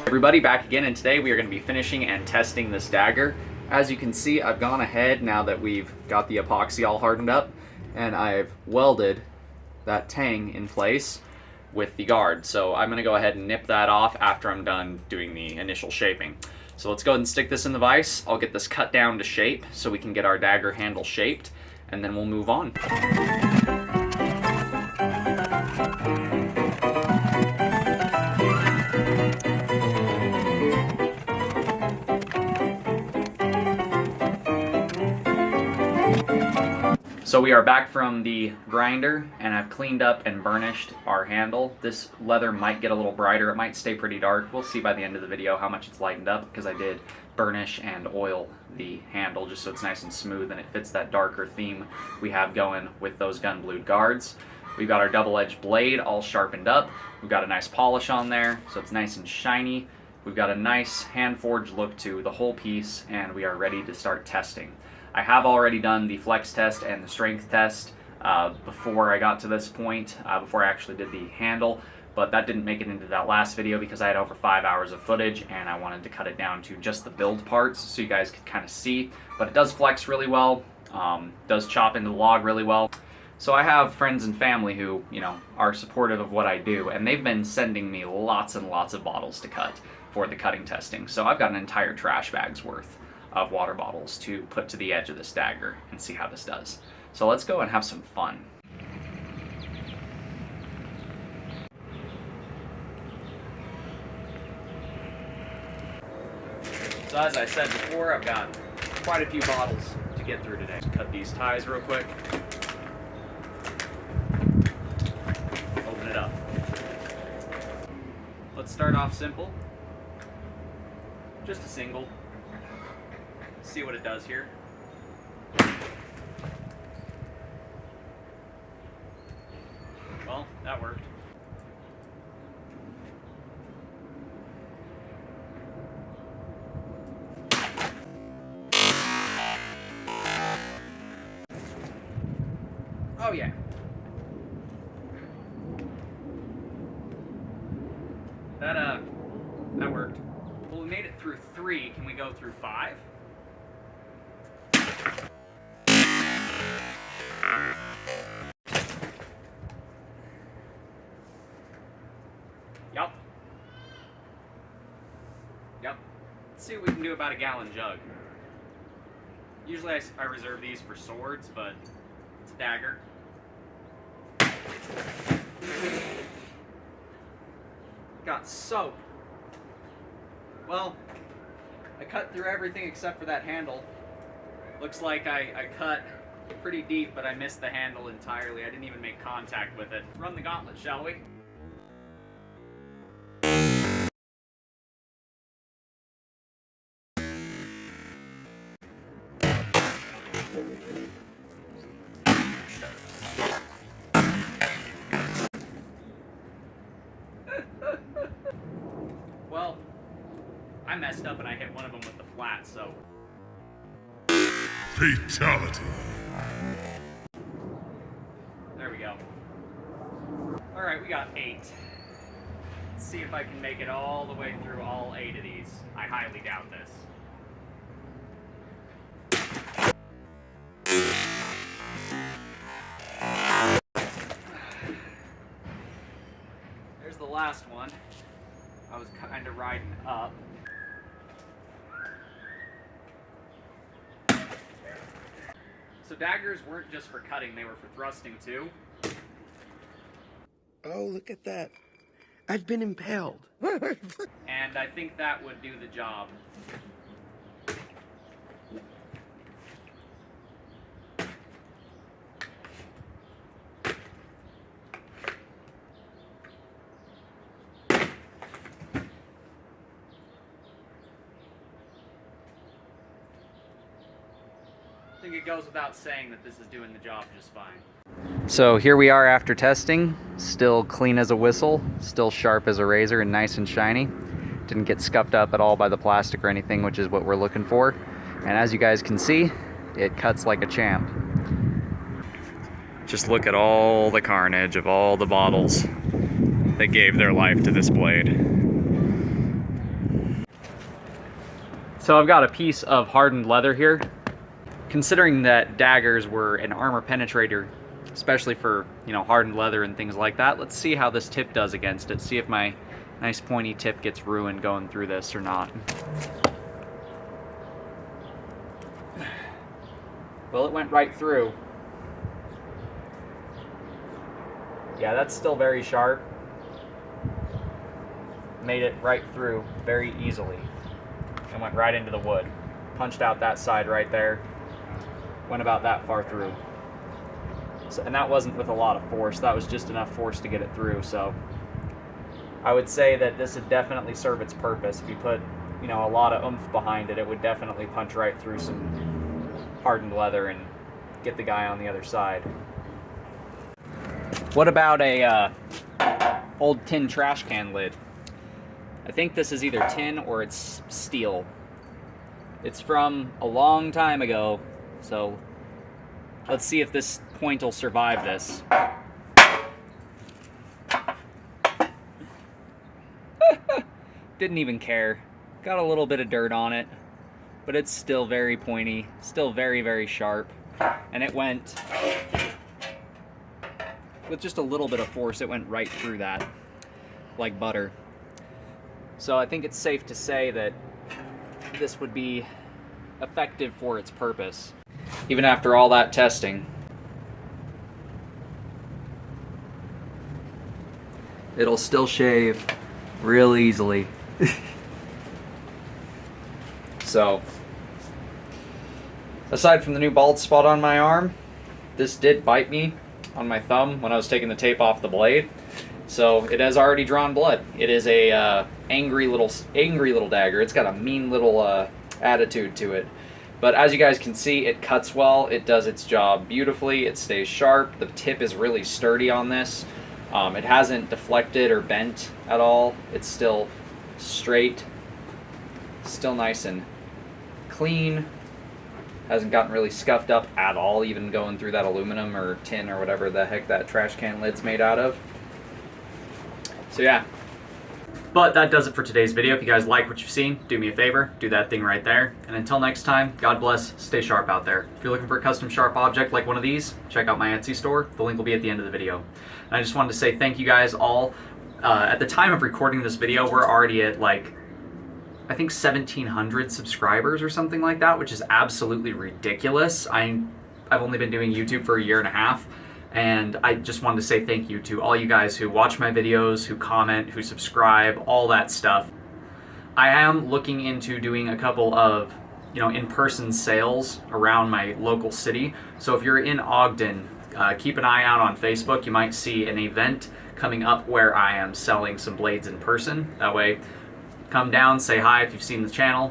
Everybody, back again, and today we are going to be finishing and testing this dagger. As you can see, I've gone ahead now that we've got the epoxy all hardened up, and I've welded that tang in place with the guard. So I'm going to go ahead and nip that off after I'm done doing the initial shaping. So let's go ahead and stick this in the vise. I'll get this cut down to shape so we can get our dagger handle shaped, and then we'll move on. So we are back from the grinder, and I've cleaned up and burnished our handle. This leather might get a little brighter. It might stay pretty dark. We'll see by the end of the video how much it's lightened up, because I did burnish and oil the handle just so it's nice and smooth and it fits that darker theme we have going with those gun blued guards. We've got our double-edged blade all sharpened up. We've got a nice polish on there so it's nice and shiny. We've got a nice hand-forged look to the whole piece, and we are ready to start testing. I have already done the flex test and the strength test before I got to this point, before I actually did the handle, but that didn't make it into that last video because I had over 5 hours of footage and I wanted to cut it down to just the build parts so you guys could kind of see. But it does flex really well, does chop into the log really well. So I have friends and family who, you know, are supportive of what I do, and they've been sending me lots and lots of bottles to cut for the cutting testing. So I've got an entire trash bag's worth of water bottles to put to the edge of this dagger and see how this does. So let's go and have some fun. So as I said before, I've got quite a few bottles to get through today. Cut these ties real quick. Open it up. Let's start off simple. Just a single. See what it does here. Well, that worked. Oh yeah. That worked. Well, we made it through 3. Can we go through 5? Yup. Let's see what we can do about a gallon jug. Usually I reserve these for swords, but it's a dagger. Got soap. Well, I cut through everything except for that handle. Looks like I cut pretty deep, but I missed the handle entirely. I didn't even make contact with it. Run the gauntlet, shall we? Well, I messed up and I hit one of them with the flat, so... Fatality. There we go. Alright, we got 8. Let's see if I can make it all the way through all 8 of these. I highly doubt this. There's the last one. I was kind of riding up. So daggers weren't just for cutting, they were for thrusting too. Oh, look at that. I've been impaled. And I think that would do the job. I think it goes without saying that this is doing the job just fine. So here we are after testing, still clean as a whistle, still sharp as a razor and nice and shiny. Didn't get scuffed up at all by the plastic or anything, which is what we're looking for. And as you guys can see, it cuts like a champ. Just look at all the carnage of all the bottles that gave their life to this blade. So I've got a piece of hardened leather here. Considering that daggers were an armor penetrator, especially for, you know, hardened leather and things like that, let's see how this tip does against it. See if my nice pointy tip gets ruined going through this or not. Well, it went right through. Yeah, that's still very sharp. Made it right through very easily and went right into the wood. Punched out that side right there. Went about that far through. So, and that wasn't with a lot of force. That was just enough force to get it through. So I would say that this would definitely serve its purpose. If you put, you know, a lot of oomph behind it, it would definitely punch right through some hardened leather and get the guy on the other side. What about a old tin trash can lid? I think this is either tin or it's steel. It's from a long time ago, so let's see if this point will survive this. Didn't even care. Got a little bit of dirt on it, but it's still very pointy, still very, very sharp. And it went, with just a little bit of force, it went right through that, like butter. So I think it's safe to say that this would be effective for its purpose. Even after all that testing, it'll still shave real easily. So, aside from the new bald spot on my arm, this did bite me on my thumb when I was taking the tape off the blade. So it has already drawn blood. It is a angry little dagger. It's got a mean little attitude to it. But as you guys can see, it cuts well. It does its job beautifully. It stays sharp. The tip is really sturdy on this. It hasn't deflected or bent at all. It's still straight, still nice and clean. Hasn't gotten really scuffed up at all, even going through that aluminum or tin or whatever the heck that trash can lid's made out of. So yeah. But that does it for today's video. If you guys like what you've seen, do me a favor, do that thing right there. And until next time, God bless, stay sharp out there. If you're looking for a custom sharp object like one of these, check out my Etsy store. The link will be at the end of the video. And I just wanted to say thank you guys all. At the time of recording this video, we're already at like, I think 1,700 subscribers or something like that, which is absolutely ridiculous. I've only been doing YouTube for a year and a half. And I just wanted to say thank you to all you guys who watch my videos, who comment, who subscribe, all that stuff. I am looking into doing a couple of, you know, in-person sales around my local city. So if you're in Ogden, keep an eye out on Facebook. You might see an event coming up where I am selling some blades in person. That way, come down, say hi if you've seen the channel,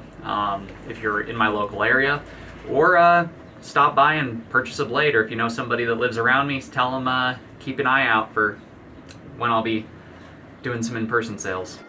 if you're in my local area, or stop by and purchase a blade, or if you know somebody that lives around me, tell them keep an eye out for when I'll be doing some in-person sales.